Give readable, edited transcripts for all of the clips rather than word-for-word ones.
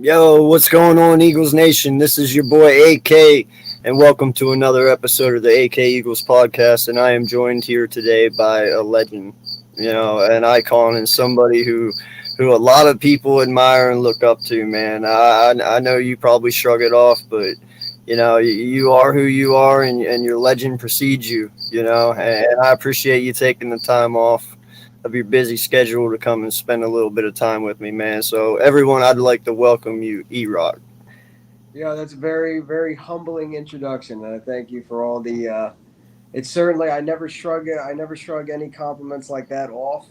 Yo, what's going on, Eagles Nation? This is your boy AK, and welcome to another episode of the AK Eagles podcast. And I am joined here today by a legend, an icon, and somebody who a lot of people admire and look up to. Man, I know you probably shrug it off, but you are who you are, and your legend precedes you. And I appreciate you taking the time off of your busy schedule to come and spend a little bit of time with me, man. So, everyone, I'd like to welcome you, ERock. Yeah, that's a very, very humbling introduction, and I thank you for all the. It's certainly I never shrug it. I never shrug any compliments like that off.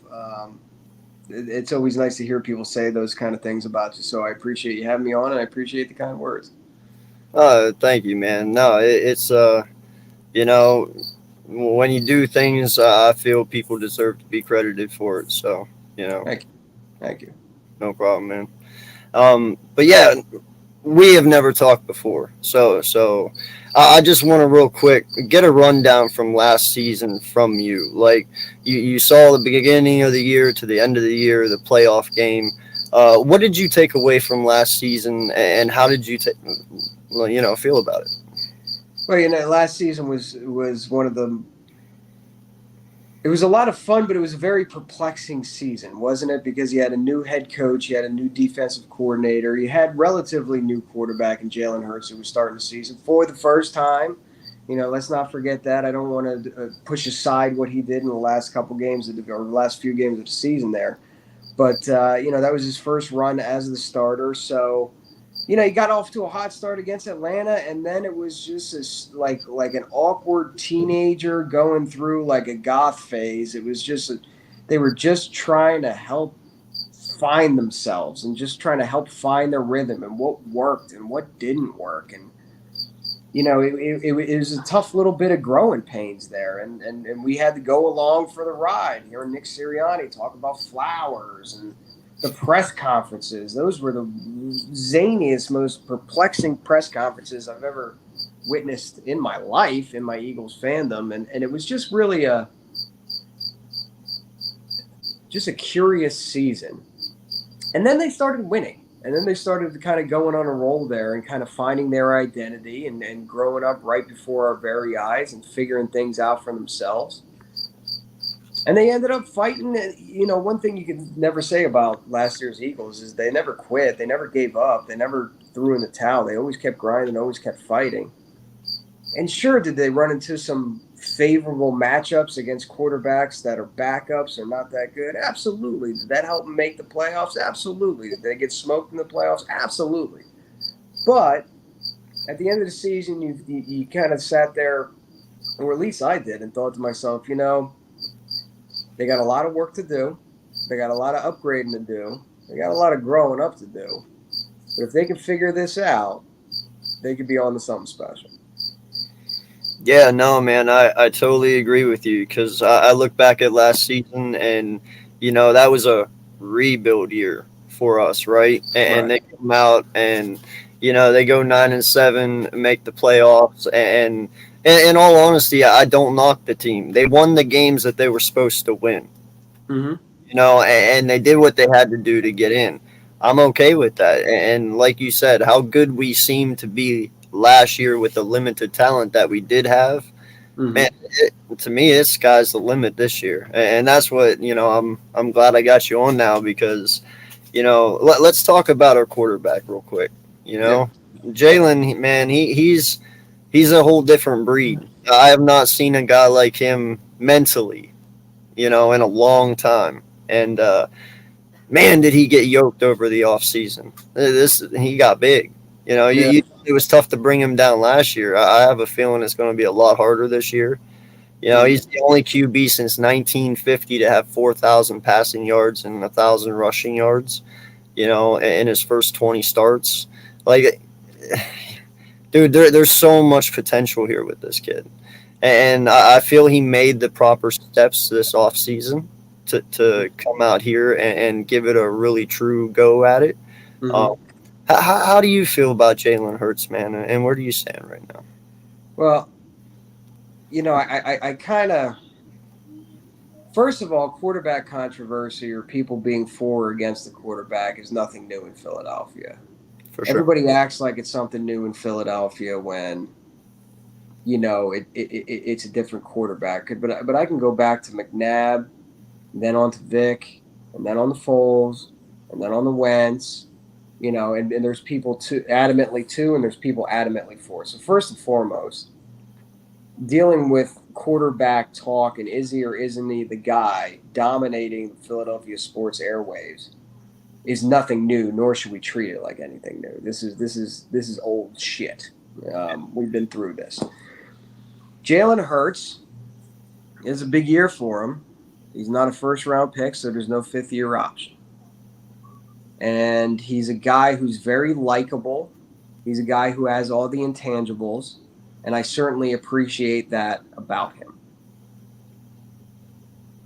It's always nice to hear people say those kind of things about you. So I appreciate you having me on, and I appreciate the kind words. Thank you, man. No, you know, when you do things, I feel people deserve to be credited for it. So, Thank you, thank you. no problem, man. But yeah, we have never talked before, so I just want to real quick get a rundown from last season from you. Like you saw the beginning of the year to the end of the year, the playoff game. What did you take away from last season, and how did you feel about it? Well, last season was one of the. It was a lot of fun, but it was a very perplexing season, wasn't it? Because you had a new head coach, you had a new defensive coordinator, you had relatively new quarterback in Jalen Hurts, who was starting the season for the first time. Let's not forget that. I don't want to push aside what he did in the last couple games or the last few games of the season there, but that was his first run as the starter. So he got off to a hot start against Atlanta, and then it was just like an awkward teenager going through like a goth phase. It was they were just trying to help find themselves and just trying to help find their rhythm and what worked and what didn't work. And it was a tough little bit of growing pains there, and we had to go along for the ride. Hearing Nick Sirianni talk about Flowers and the press conferences. Those were the zaniest, most perplexing press conferences I've ever witnessed in my life, in my Eagles fandom. And it was just really a curious season. And then they started winning. And then they started kind of going on a roll there and kind of finding their identity and growing up right before our very eyes and figuring things out for themselves. And they ended up fighting. One thing you can never say about last year's Eagles is they never quit. They never gave up. They never threw in the towel. They always kept grinding, always kept fighting. And sure, did they run into some favorable matchups against quarterbacks that are backups or not that good? Absolutely. Did that help them make the playoffs? Absolutely. Did they get smoked in the playoffs? Absolutely. But at the end of the season, you kind of sat there, or at least I did, and thought to myself, they got a lot of work to do. They got a lot of upgrading to do. They got a lot of growing up to do. But if they can figure this out, they could be on to something special. Yeah, no, man, I totally agree with you because I look back at last season and, that was a rebuild year for us, right? And Right. they come out and, they go 9-7, make the playoffs. And in all honesty, I don't knock the team. They won the games that they were supposed to win, Mm-hmm. and they did what they had to do to get in. I'm okay with that. And like you said, how good we seemed to be last year with the limited talent that we did have, Mm-hmm. man, to me, it's sky's the limit this year, and that's what I'm glad I got you on now because let's talk about our quarterback real quick. Yeah. Jalen, man, he's a whole different breed. I have not seen a guy like him mentally, in a long time, and man, did he get yoked over the off season. This he got big. Yeah. It was tough to bring him down last year. I have a feeling it's going to be a lot harder this year. Mm-hmm. He's the only QB since 1950 to have 4,000 passing yards and 1,000 rushing yards. In his first 20 starts. Like, dude, there's so much potential here with this kid, and I feel he made the proper steps this off season to come out here and give it a really true go at it. Mm-hmm. Um, how do you feel about Jalen Hurts, man, and where do you stand right now? Well, I kind of first of all, quarterback controversy or people being for or against the quarterback is nothing new in Philadelphia. for sure. Everybody acts like it's something new in Philadelphia when it's a different quarterback. But I can go back to McNabb, then on to Vic, and then on the Foles, and then on the Wentz. And there's people adamantly two, and there's people adamantly for. So first and foremost, dealing with quarterback talk and is he or isn't he the guy dominating the Philadelphia sports airwaves is nothing new, nor should we treat it like anything new. This is old shit. We've been through this. Jalen Hurts is a big year for him. He's not a first-round pick, so there's no fifth-year option. And he's a guy who's very likable. He's a guy who has all the intangibles, and I certainly appreciate that about him.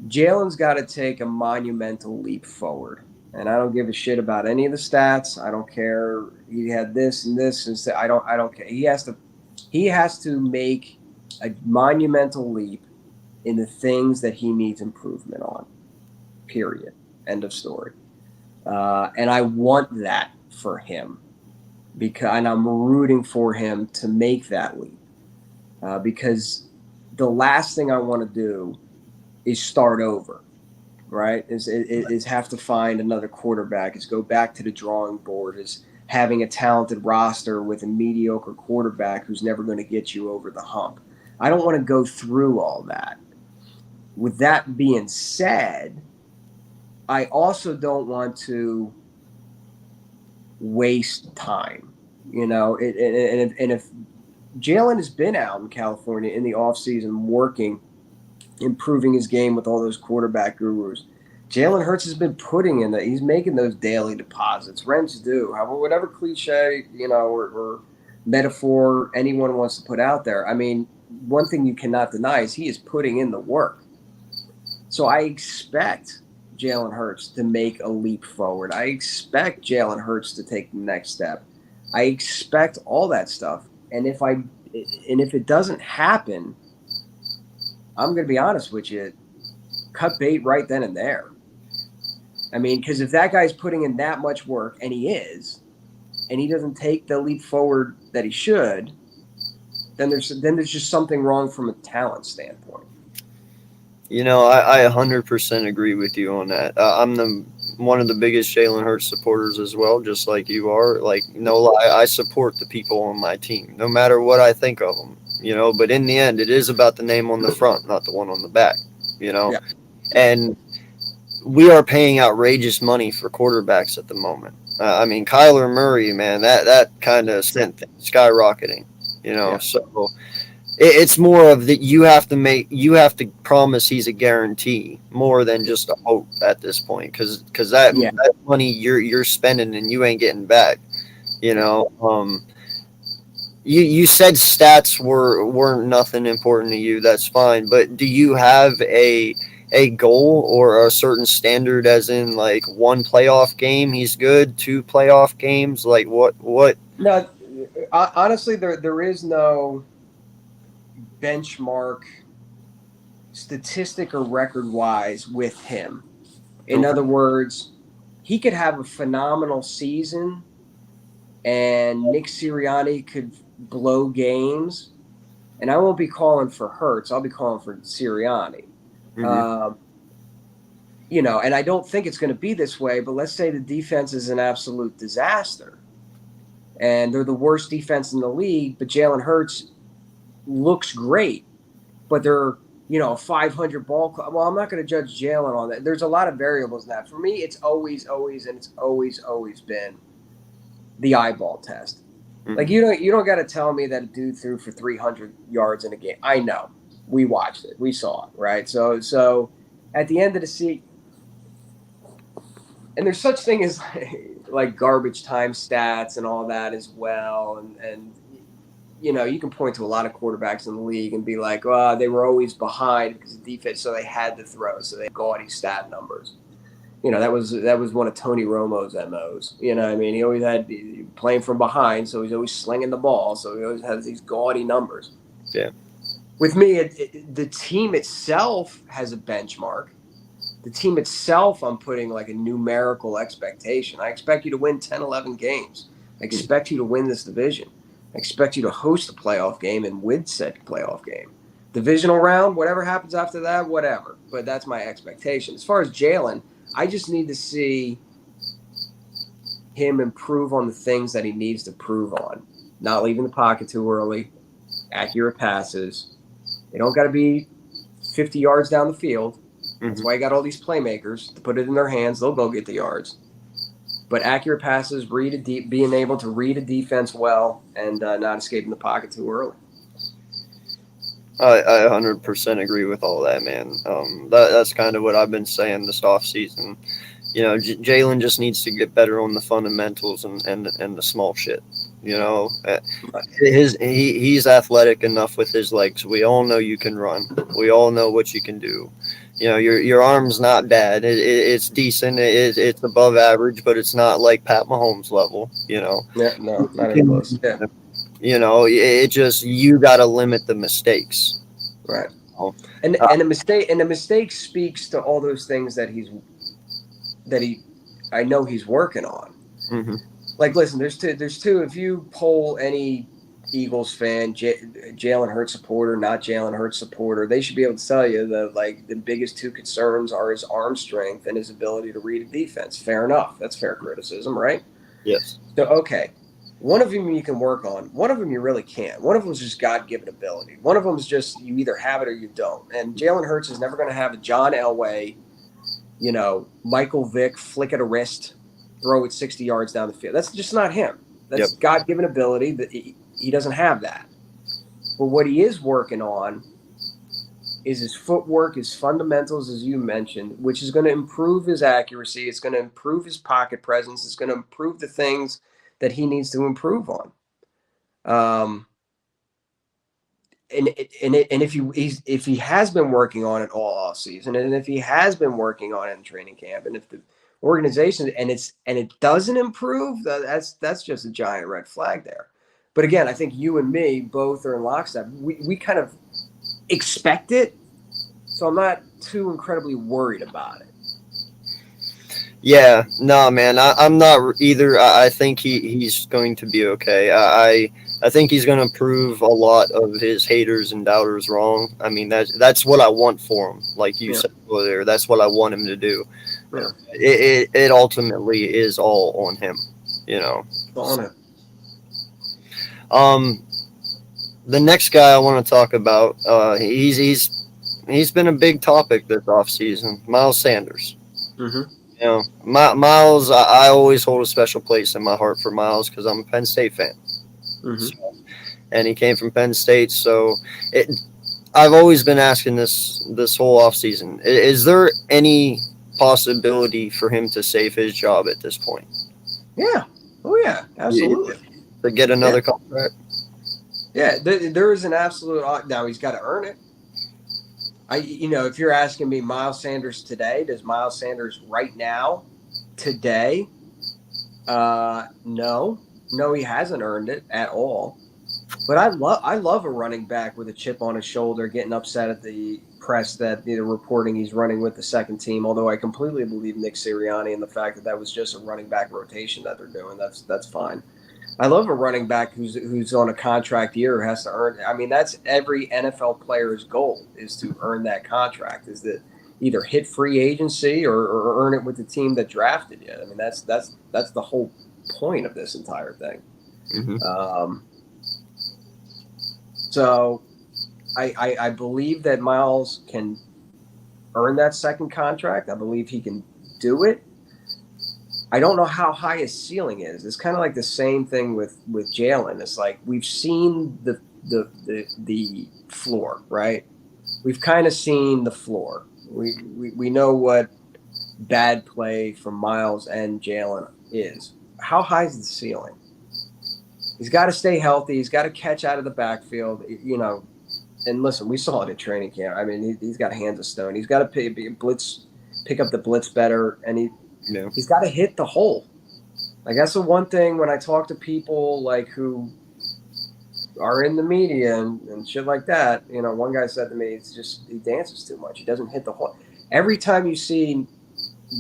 Jalen's got to take a monumental leap forward. And I don't give a shit about any of the stats. I don't care. He had this and this and I don't care. He has to make a monumental leap in the things that he needs improvement on. Period. End of story. And I want that for him and I'm rooting for him to make that leap because the last thing I want to do is start over. Right? Is have to find another quarterback, is go back to the drawing board, is having a talented roster with a mediocre quarterback who's never going to get you over the hump. I don't want to go through all that. With that being said, I also don't want to waste time. And if Jalen has been out in California in the offseason working, improving his game with all those quarterback gurus. Jalen Hurts has been putting in that. He's making those daily deposits. Rents do. However, whatever cliche, or metaphor anyone wants to put out there. I mean, one thing you cannot deny is he is putting in the work. So I expect Jalen Hurts to make a leap forward. I expect Jalen Hurts to take the next step. I expect all that stuff. And if it doesn't happen, I'm going to be honest with you, cut bait right then and there. I mean, because if that guy's putting in that much work, and he is, and he doesn't take the leap forward that he should, then there's just something wrong from a talent standpoint. I 100% agree with you on that. I'm one of the biggest Jalen Hurts supporters as well, just like you are. Like, no lie, I support the people on my team, no matter what I think of them. But in the end, it is about the name on the front, not the one on the back, Yeah. And we are paying outrageous money for quarterbacks at the moment. I mean, Kyler Murray, man, that kind of sent things skyrocketing, Yeah. So it's more of that you have to promise he's a guarantee more than just a hope at this point, because that money you're spending and you ain't getting back, You said stats weren't nothing important to you. That's fine, but do you have a goal or a certain standard? As in, like, one playoff game, he's good. 2 playoff games, like what? No, honestly, there is no benchmark, statistic or record wise with him. In other words, he could have a phenomenal season, and Nick Sirianni could blow games, and I won't be calling for Hurts. I'll be calling for Sirianni. Mm-hmm. And I don't think it's going to be this way, but let's say the defense is an absolute disaster, and they're the worst defense in the league, but Jalen Hurts looks great, but they're, a 500 ball club. Well, I'm not going to judge Jalen on that. There's a lot of variables in that. For me, it's always been the eyeball test. Mm-hmm. Like, you don't got to tell me that a dude threw for 300 yards in a game. I know. We watched it. We saw it, right? So at the end of the season, and there's such thing as like garbage time stats and all that as well. And you can point to a lot of quarterbacks in the league and be like, oh, they were always behind because of defense, so they had to throw. So they had gaudy stat numbers. That was one of Tony Romo's MOs. He always had playing from behind, so he's always slinging the ball. So he always has these gaudy numbers. Yeah. With me, the team itself has a benchmark. The team itself, I'm putting like a numerical expectation. I expect you to win 10, 11 games. I expect you to win this division. I expect you to host a playoff game and win said playoff game. Divisional round, whatever happens after that, whatever. But that's my expectation. As far as Jalen, I just need to see him improve on the things that he needs to improve on. Not leaving the pocket too early, accurate passes. They don't got to be 50 yards down the field. That's why you got all these playmakers to put it in their hands. They'll go get the yards. But accurate passes, being able to read a defense well, and not escaping the pocket too early. I 100% agree with all that, man. That's kind of what I've been saying this offseason. You know, Jalen just needs to get better on the fundamentals and the small shit. You know, he's athletic enough with his legs. We all know you can run. We all know what you can do. You know, your arm's not bad. It's decent. It's above average, but it's not like Pat Mahomes level. You know. Yeah, no, not even close. Yeah. You know, it just you got to limit the mistakes. Right. And the mistake speaks to all those things that I know he's working on. Mm-hmm. Like, listen, there's two. If you poll any Eagles fan, Jalen Hurts supporter, not Jalen Hurts supporter, they should be able to tell you that like the biggest two concerns are his arm strength and his ability to read a defense. Fair enough. That's fair criticism, right? Yes. So okay, one of them you can work on. One of them you really can't. One of them is just God-given ability. One of them is just you either have it or you don't. And Jalen Hurts is never going to have a John Elway, you know, Michael Vick flick at a wrist, throw it 60 yards down the field. That's just not him. That's God-given ability. That he doesn't have that. But what he is working on is his footwork, his fundamentals, as you mentioned, which is going to improve his accuracy. It's going to improve his pocket presence. It's going to improve the things that he needs to improve on. And if he has been working on it all off season, and if he has been working on it in training camp, and if the organization and it doesn't improve, that's just a giant red flag there. But again, I think you and me both are in lockstep. We kind of expect it, so I'm not too incredibly worried about it. Yeah, no, man, I'm not either. I think he's going to be okay. I think he's going to prove a lot of his haters and doubters wrong. I mean, that's what I want for him. Like you said earlier, that's what I want him to do. Yeah. It ultimately is all on him, you know. On it. The next guy I want to talk about, he's been a big topic this offseason, Miles Sanders. Mm-hmm. You know, Miles, I always hold a special place in my heart for Miles because I'm a Penn State fan. Mm-hmm. So, and he came from Penn State, so I've always been asking this whole offseason, is there any possibility for him to save his job at this point? Yeah. Oh, yeah. Absolutely. To get another contract? Yeah, there is an absolute – now he's got to earn it. If you're asking me Miles Sanders today, does Miles Sanders right now, today, no, he hasn't earned it at all. But I love a running back with a chip on his shoulder, getting upset at the press that they're reporting he's running with the second team. Although I completely believe Nick Sirianni and the fact that was just a running back rotation that they're doing. That's fine. I love a running back who's on a contract year who has to earn. I mean, that's every NFL player's goal is to earn that contract. Is that either hit free agency or earn it with the team that drafted you. I mean, that's the whole point of this entire thing. Mm-hmm. So I believe that Miles can earn that second contract. I believe he can do it. I don't know how high his ceiling is. It's kind of like the same thing with Jalen. It's like we've seen the floor, right? We've kind of seen the floor. We know what bad play from Miles and Jalen is. How high is the ceiling? He's got to stay healthy. He's got to catch out of the backfield, you know. And listen, we saw it in training camp. I mean, he's got hands of stone. He's got to pick up the blitz better, and he's got to hit the hole. Like that's the one thing when I talk to people like who are in the media and shit like that. You know, one guy said to me, "It's just he dances too much. He doesn't hit the hole." Every time you see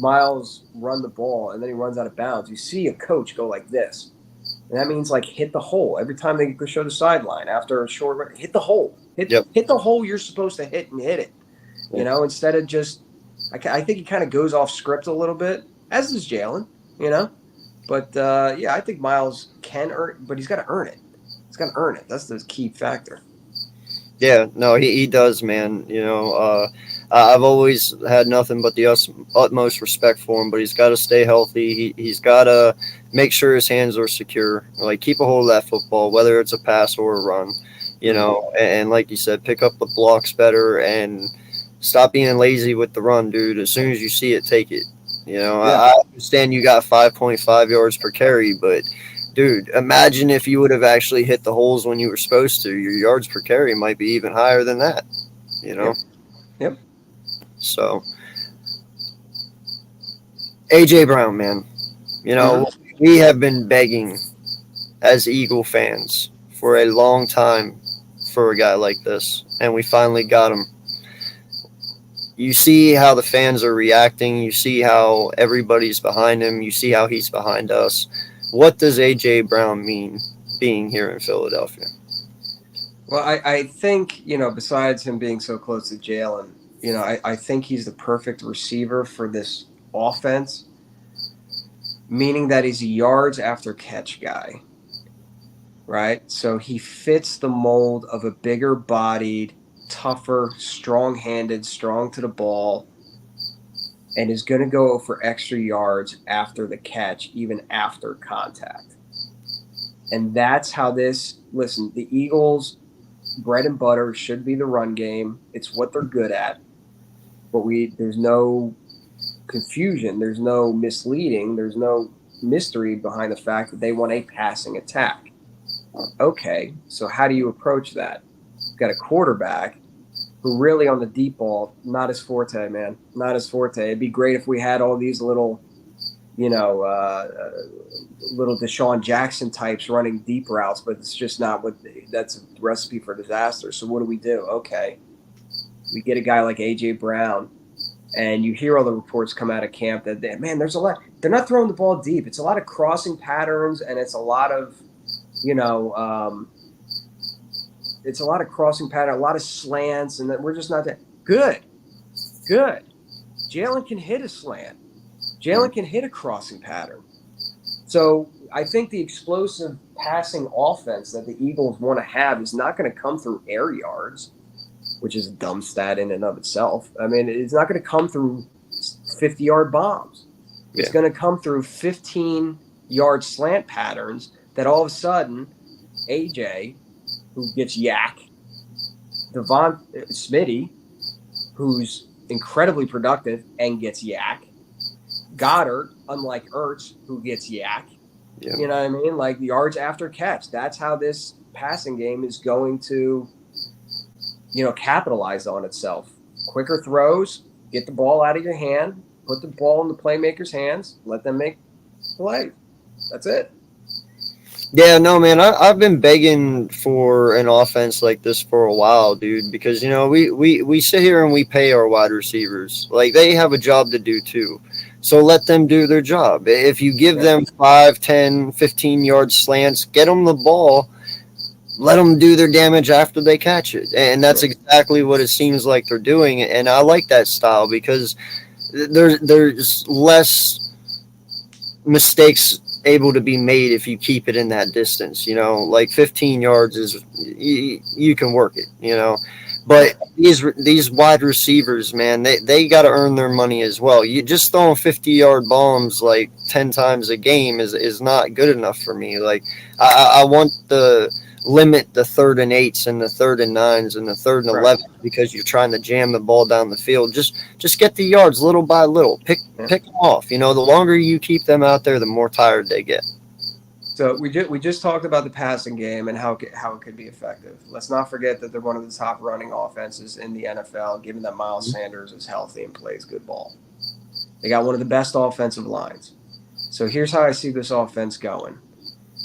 Miles run the ball and then he runs out of bounds, you see a coach go like this. And that means like hit the hole every time they show the sideline after a short run. Hit the hole. Yep. Hit the hole you're supposed to hit and hit it. Instead of just, I think he kind of goes off script a little bit, as does Jalen. But I think Miles can earn, but he's got to earn it. He's got to earn it. That's the key factor. Yeah, no, he does, man. I've always had nothing but the utmost respect for him, but he's got to stay healthy. He's got to make sure his hands are secure. Like, keep a hold of that football, whether it's a pass or a run, and like you said, pick up the blocks better and stop being lazy with the run, dude. As soon as you see it, take it. I understand you got 5.5 yards per carry, but dude, imagine if you would have actually hit the holes when you were supposed to. Your yards per carry might be even higher than that. Yep. So, AJ Brown, man, we have been begging as Eagle fans for a long time for a guy like this, and we finally got him. You see how the fans are reacting. You see how everybody's behind him. You see how he's behind us. What does A.J. Brown mean being here in Philadelphia? Well, I think, besides him being so close to Jalen, I think he's the perfect receiver for this offense, meaning that he's a yards after catch guy, right? So he fits the mold of a bigger bodied, tougher, strong-handed, strong to the ball, and is going to go for extra yards after the catch, even after contact. And that's how listen, the Eagles' bread and butter should be the run game. It's what they're good at. But there's no confusion, there's no misleading, there's no mystery behind the fact that they want a passing attack. Okay, so how do you approach that? You've got a quarterback who really on the deep ball, not his forte, man. Not his forte. It'd be great if we had all these little, little Deshaun Jackson types running deep routes, but it's just not that's a recipe for disaster. So what do? Okay, we get a guy like A.J. Brown, and you hear all the reports come out of camp that, there's a lot. They're not throwing the ball deep. It's a lot of crossing patterns, and it's a lot of, it's a lot of crossing pattern, a lot of slants, and that we're just not that good. Jalen can hit a slant. Jalen can hit a crossing pattern. So I think the explosive passing offense that the Eagles want to have is not going to come through air yards, which is a dumb stat in and of itself. I mean, it's not going to come through 50-yard bombs. It's going to come through 15-yard slant patterns that all of a sudden AJ, who gets yak, Devon Smitty, who's incredibly productive and gets yak, Goddard, unlike Ertz, who gets yak. Yeah. You know what I mean? Like the yards after catch. That's how this passing game is going to, capitalize on itself. Quicker throws, get the ball out of your hand, put the ball in the playmaker's hands, let them make play. That's it. Yeah, no, man, I've been begging for an offense like this for a while, dude, because, we sit here and we pay our wide receivers. Like, they have a job to do, too. So let them do their job. If you give them 5, 10, 15-yard slants, get them the ball, let them do their damage after they catch it. And that's exactly what it seems like they're doing. And I like that style because there's less mistakes able to be made if you keep it in that distance. Like 15 yards is you can work it, but these wide receivers, man, they got to earn their money as well. You just throwing 50-yard bombs like 10 times a game is not good enough for me. Like I want the limit the 3rd and 8s and the 3rd and 9s and the 3rd and 11 because you're trying to jam the ball down the field. Just get the yards little by little. Pick them off. The longer you keep them out there, the more tired they get. So we just talked about the passing game and how it could be effective. Let's not forget that they're one of the top running offenses in the NFL, given that Miles Sanders is healthy and plays good ball. They got one of the best offensive lines. So here's how I see this offense going.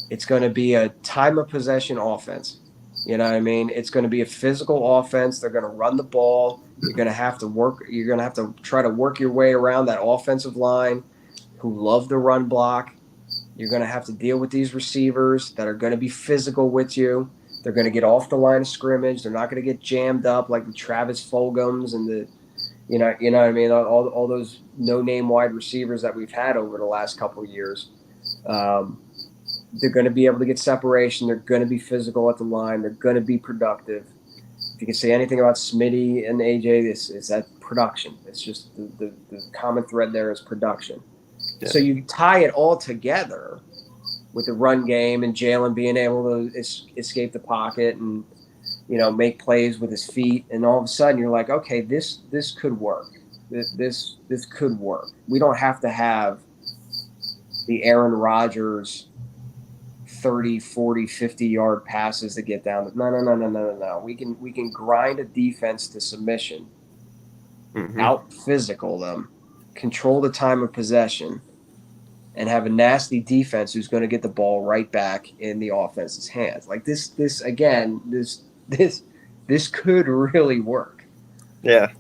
It's going to be a time of possession offense. You know what I mean? It's going to be a physical offense. They're going to run the ball. You're going to have to work. You're going to have to try to work your way around that offensive line who love the run block. You're going to have to deal with these receivers that are going to be physical with you. They're going to get off the line of scrimmage. They're not going to get jammed up like the Travis Fulghams and the, you know what I mean? All those no-name wide receivers that we've had over the last couple of years. They're going to be able to get separation. They're going to be physical at the line. They're going to be productive. If you can say anything about Smitty and AJ, this is that production. It's just the common thread there is production. Yeah. So you tie it all together with the run game and Jalen being able to escape the pocket and, make plays with his feet. And all of a sudden you're like, okay, this could work. This could work. We don't have to have the Aaron Rodgers 30, 40, 50-yard passes to get down. No. We can grind a defense to submission, out physical them, control the time of possession, and have a nasty defense who's going to get the ball right back in the offense's hands. Like this could really work. Yeah.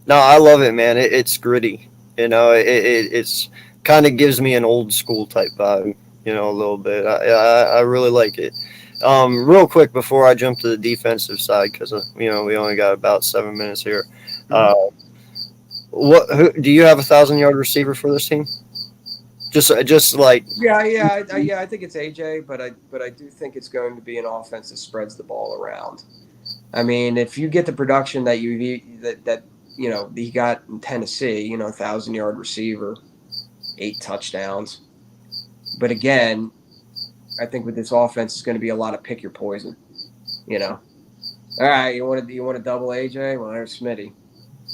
No, I love it, man. It's gritty. It's kind of gives me an old school type vibe. A little bit. I really like it. Real quick before I jump to the defensive side, because we only got about 7 minutes here. Do you have 1,000-yard receiver for this team? Just like I think it's AJ, but I do think it's going to be an offense that spreads the ball around. I mean, if you get the production that he got in Tennessee, 1,000-yard receiver, 8 touchdowns. But again, I think with this offense, it's going to be a lot of pick your poison. All right, you want to double AJ? Well, there's Smitty.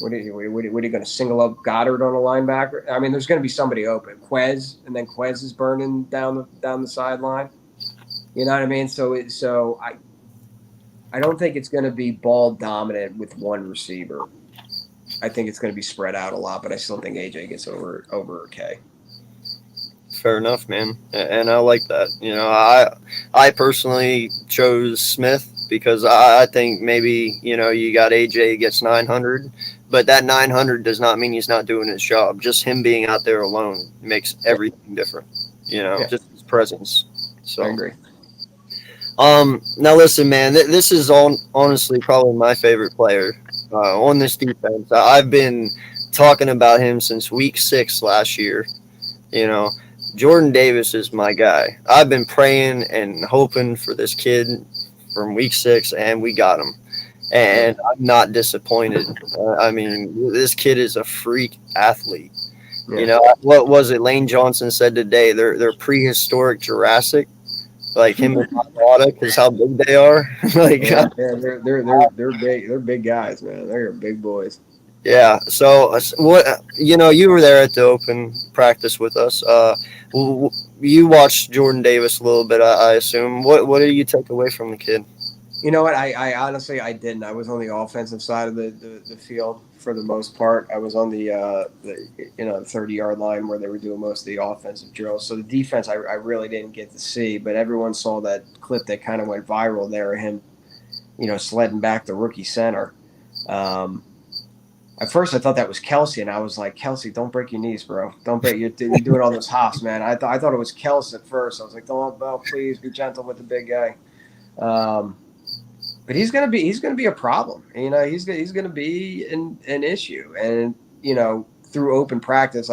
What are you going to single up Goddard on a linebacker? I mean, there's going to be somebody open. Quez, and then Quez is burning down the sideline. You know what I mean? So I don't think it's going to be ball dominant with one receiver. I think it's going to be spread out a lot, but I still think AJ gets over K. Fair enough, man, and I like that. I personally chose Smith because I think maybe you got AJ gets 900, but that 900 does not mean he's not doing his job. Just him being out there alone makes everything different. Just his presence. So I agree. Now listen, man, this is honestly probably my favorite player on this defense. I've been talking about him since week 6 last year. Jordan Davis is my guy. I've been praying and hoping for this kid from week 6, and we got him. And I'm not disappointed. I mean, this kid is a freak athlete. Yeah. What was it Lane Johnson said today? They're prehistoric Jurassic, like him and Wada, because how big they are. They're big. They're big guys, man. They're big boys. Yeah. So what you were there at the open practice with us. You watched Jordan Davis a little bit, I assume. What did you take away from the kid? You know what? I honestly didn't. I was on the offensive side of the field for the most part. I was on the 30-yard line where they were doing most of the offensive drills. So the defense I really didn't get to see, but everyone saw that clip that kind of went viral there of him, sledding back the rookie center. At first, I thought that was Kelsey, and I was like, Kelsey, don't break your knees, bro. Don't break. You're doing all those hops, man. I thought it was Kelsey at first. I was like, please be gentle with the big guy. But he's gonna be a problem. He's gonna be an issue. And through open practice,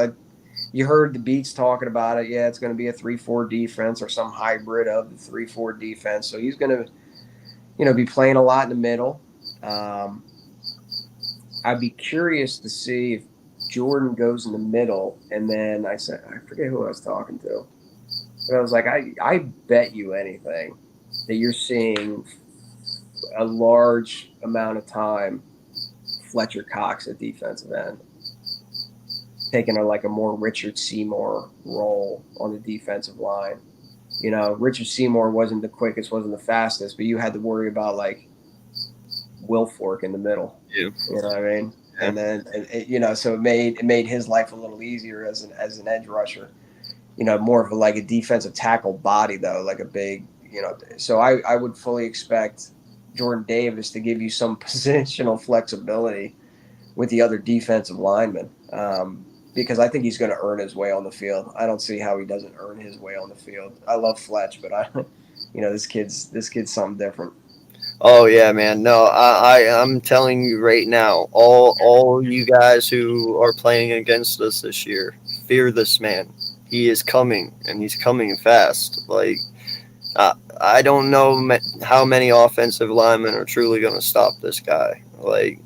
you heard the beats talking about it. Yeah, it's gonna be a 3-4 defense or some hybrid of the 3-4 defense. So he's gonna, be playing a lot in the middle. I'd be curious to see if Jordan goes in the middle, and then I forget who I was talking to, but I was like, I bet you anything that you're seeing a large amount of time Fletcher Cox at defensive end, taking a more Richard Seymour role on the defensive line. Richard Seymour wasn't the quickest, wasn't the fastest, but you had to worry about Wilfork in the middle. Yeah. You know what I mean? Yeah. And then so it made his life a little easier as an edge rusher. More of a defensive tackle body though, like a big, so I would fully expect Jordan Davis to give you some positional flexibility with the other defensive linemen. because I think he's going to earn his way on the field. I don't see how he doesn't earn his way on the field. I love Fletch, but this kid's something different. Oh yeah, man. No, I'm telling you right now, all you guys who are playing against us this year, fear this man. He is coming, and he's coming fast. Like I don't know how many offensive linemen are truly going to stop this guy. Like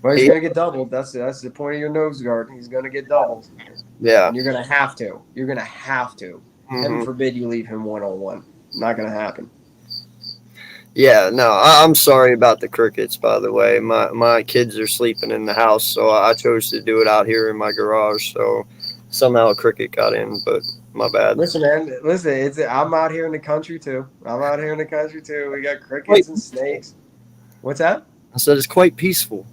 Well, he's he, going to get doubled. That's the point of your nose guard. He's going to get doubled, yeah. and you're going to have to. You're going to have to. Heaven Hmm. forbid you leave him 1-on-1. Not going to happen. Yeah, no, I'm sorry about the crickets. By the way, my kids are sleeping in the house, so I chose to do it out here in my garage. So somehow a cricket got in, but my bad. Listen, man. Listen, I'm out here in the country too. We got Quite, crickets and snakes. What's that? I said it's quite peaceful.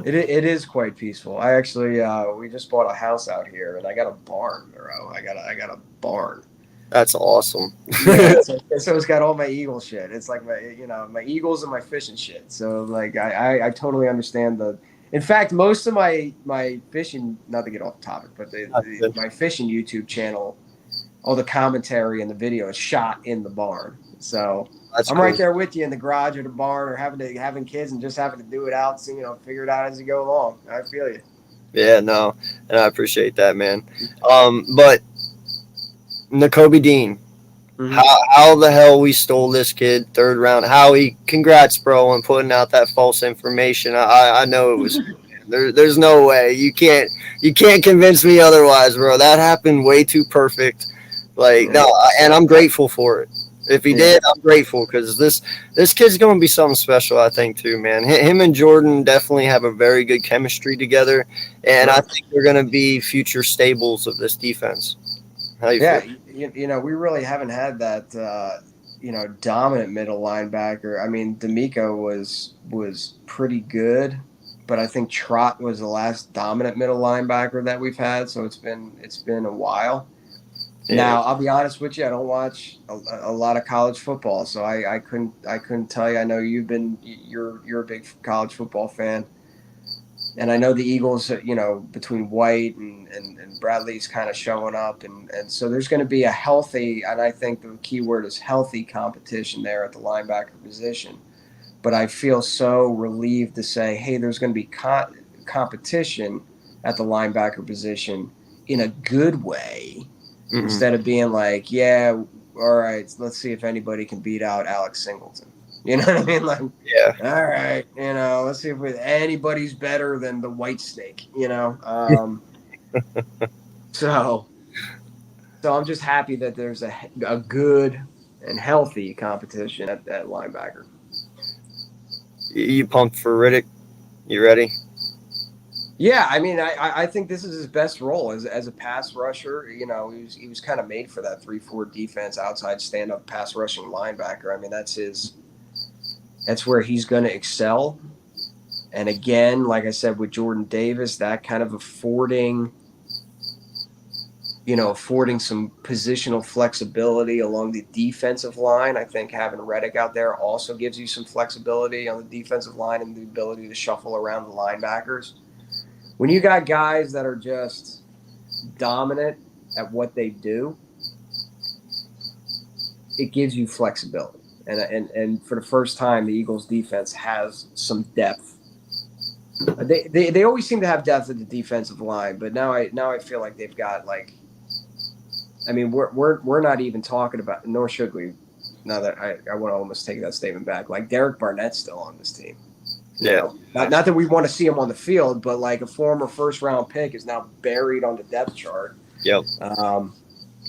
It is quite peaceful. I actually we just bought a house out here, and I got a barn, bro. I got a barn. That's awesome. Yeah, so it's got all my eagle shit. It's like my eagles and my fishing shit. So like I totally understand the. In fact, most of my fishing, not to get off topic, but my fishing YouTube channel, all the commentary and the video is shot in the barn. So That's I'm cool. right there with you in the garage or the barn, or having kids and just having to do it out, so figure it out as you go along. I feel you. Yeah, no, and I appreciate that, man. But Nakobe Dean, Mm-hmm. how the hell we stole this kid 3rd round? Howie, congrats, bro, on putting out that false information. I know it was. There's no way you can't convince me otherwise, bro. That happened way too perfect. Like no, and I'm grateful for it. If he did, I'm grateful because this kid's gonna be something special. I think too, man. Him and Jordan definitely have a very good chemistry together, and I think they're gonna be future stables of this defense. How you Yeah, feel? we really haven't had that dominant middle linebacker. I mean, D'Amico was pretty good, but I think Trot was the last dominant middle linebacker that we've had. So it's been a while. Yeah. Now, I'll be honest with you, I don't watch a lot of college football, so I couldn't tell you. I know you're a big college football fan. And I know the Eagles, between White and Bradley's kind of showing up. And so there's going to be a healthy, and I think the key word is healthy competition there at the linebacker position. But I feel so relieved to say, hey, there's going to be competition at the linebacker position in a good way, instead of being like, yeah, all right, let's see if anybody can beat out Alex Singleton. You know what I mean? Like, Yeah. all right, let's see if anybody's better than the White Snake. So I'm just happy that there's a good and healthy competition at linebacker. You pumped for Riddick? You ready? Yeah, I mean, I think this is his best role as a pass rusher. He was kind of made for that 3-4 defense, outside stand up pass rushing linebacker. I mean, that's where he's going to excel. And again, like I said, with Jordan Davis, that kind of affording some positional flexibility along the defensive line. I think having Reddick out there also gives you some flexibility on the defensive line and the ability to shuffle around the linebackers. When you got guys that are just dominant at what they do, it gives you flexibility. And for the first time, the Eagles defense has some depth. They always seem to have depth at the defensive line, but now I feel like they've got I mean, we're not even talking about, nor should we. Now that I want to almost take that statement back. Like Derek Barnett's still on this team. Yeah. Not that we want to see him on the field, but like a former 1st-round pick is now buried on the depth chart. Yep.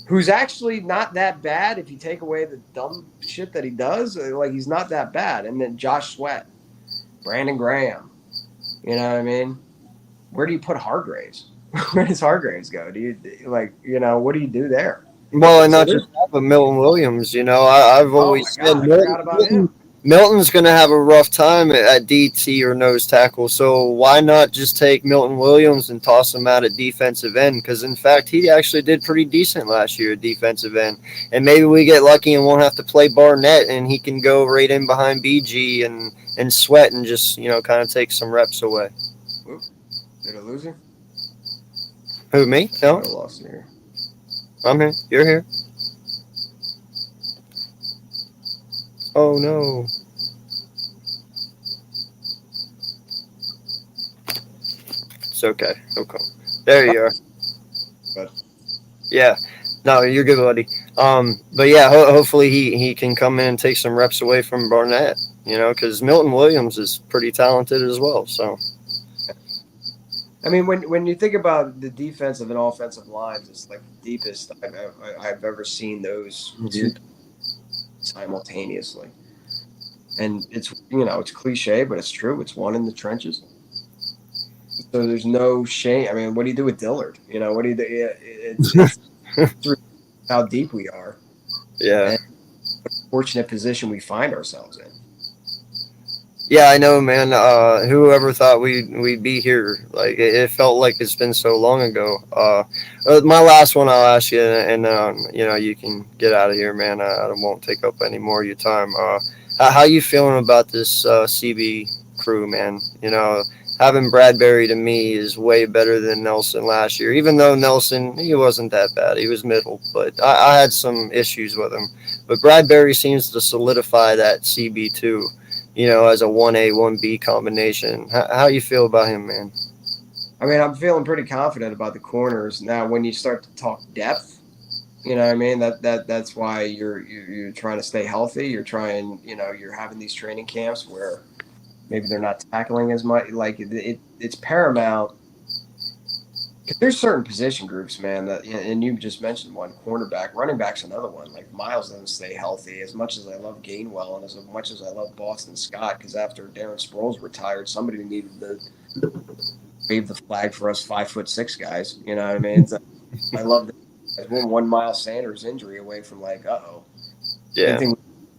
Who's actually not that bad if you take away the dumb shit that he does. Like, he's not that bad. And then Josh Sweat, Brandon Graham. You know what I mean? Where do you put Hargraves? Where does Hargraves go? Do you what do you do there? Well, and not just that, but Milton Williams. I've always said I forgot about him. Milton's going to have a rough time at DT or nose tackle. So why not just take Milton Williams and toss him out at defensive end? Because, in fact, he actually did pretty decent last year at defensive end. And maybe we get lucky and won't have to play Barnett, and he can go right in behind BG and Sweat and just, kind of take some reps away. Oop. Did I lose him? Who, me? No, I lost you here. I'm here. You're here. Oh no. It's okay. Okay. There you are. But Yeah. No, you're good, buddy. But yeah, hopefully he can come in and take some reps away from Barnett. You know, because Milton Williams is pretty talented as well. So I mean, when you think about the defensive and offensive lines, it's like the deepest I've ever seen those two simultaneously. And it's it's cliche, but it's true. It's one in the trenches. So there's no shame. I mean, what do you do with Dillard? What do you do? It's how deep we are yeah. and fortunate position we find ourselves in. Yeah, I know, man. Whoever thought we'd be here? Like it felt like it's been so long ago. My last one, I'll ask you, and you can get out of here, man. I won't take up any more of your time. How you feeling about this CB crew, man? Having Bradbury to me is way better than Nelson last year. Even though Nelson, he wasn't that bad, he was middle, but I had some issues with him. But Bradbury seems to solidify that CB2, as a 1A, 1B combination. How you feel about him, man? I mean, I'm feeling pretty confident about the corners now. When you start to talk depth, you know what I mean. That's why you're trying to stay healthy. You're trying, you're having these training camps where maybe they're not tackling as much. Like it's paramount because there's certain position groups, man. And you just mentioned one, cornerback, running back's another one. Like Miles doesn't stay healthy. As much as I love Gainwell and as much as I love Boston Scott, because after Darren Sproles retired, somebody needed to wave the flag for us 5'6" guys. You know what I mean? So I love that. We're one Miles Sanders injury away from like, good Yeah, thing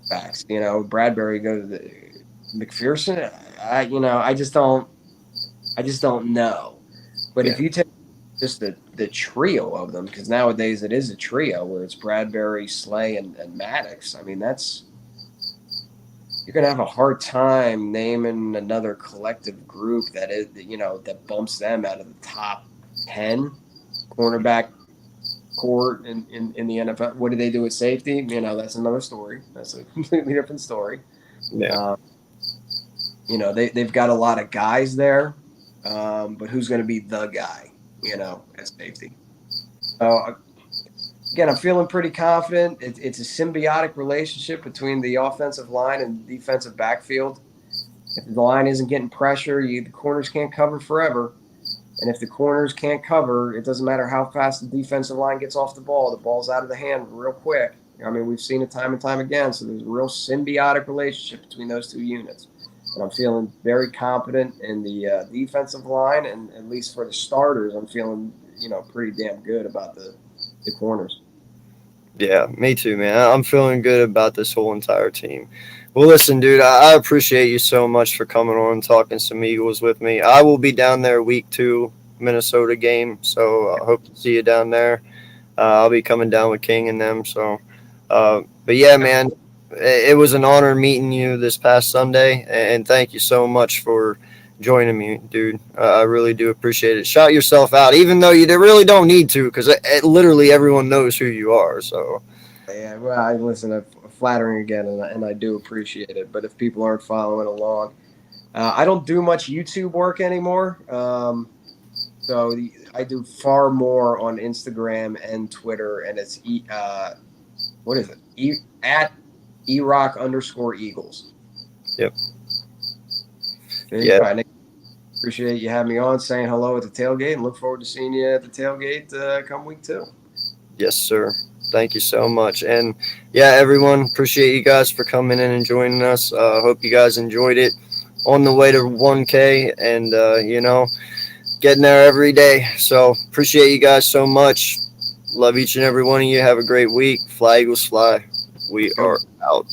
backs. Bradbury go to the McPherson. I just don't know. But yeah, if you take just the trio of them, because nowadays it is a trio where it's Bradbury, Slay, and Maddox. I mean, you're gonna have a hard time naming another collective group that bumps them out of the top 10 cornerback court in the NFL. What do they do at safety? That's another story. That's a completely different story. yeah, Um, they've got a lot of guys there, but who's going to be the guy, at safety? So again, I'm feeling pretty confident. It's a symbiotic relationship between the offensive line and defensive backfield. If the line isn't getting pressure, the corners can't cover forever. And if the corners can't cover, it doesn't matter how fast the defensive line gets off the ball's out of the hand real quick. I mean, we've seen it time and time again. So there's a real symbiotic relationship between those two units. And I'm feeling very confident in the defensive line. And at least for the starters, I'm feeling, pretty damn good about the corners. yeah. Me too, man. I'm feeling good about this whole entire team. Well, listen, dude, I appreciate you so much for coming on and talking some Eagles with me. I will be down there week 2 Minnesota game, so I hope to see you down there. I'll be coming down with King and them. So, but yeah, man, it was an honor meeting you this past Sunday, and thank you so much for joining me, dude. I really do appreciate it. Shout yourself out, even though you really don't need to, because literally everyone knows who you are. So, Yeah, well, I listen. I'm flattering again, and I do appreciate it. But if people aren't following along, I don't do much YouTube work anymore. So I do far more on Instagram and Twitter, and it's what is it? At ERock_Eagles. yep, There you yeah, go. I appreciate you having me on, saying hello at the tailgate, and look forward to seeing you at the tailgate come week 2. yes, sir. Thank you so much. And yeah, everyone, appreciate you guys for coming in and joining us. Hope you guys enjoyed it on the way to 1K and, getting there every day. So appreciate you guys so much. Love each and every one of you. Have a great week. Fly Eagles fly. We Go. are out.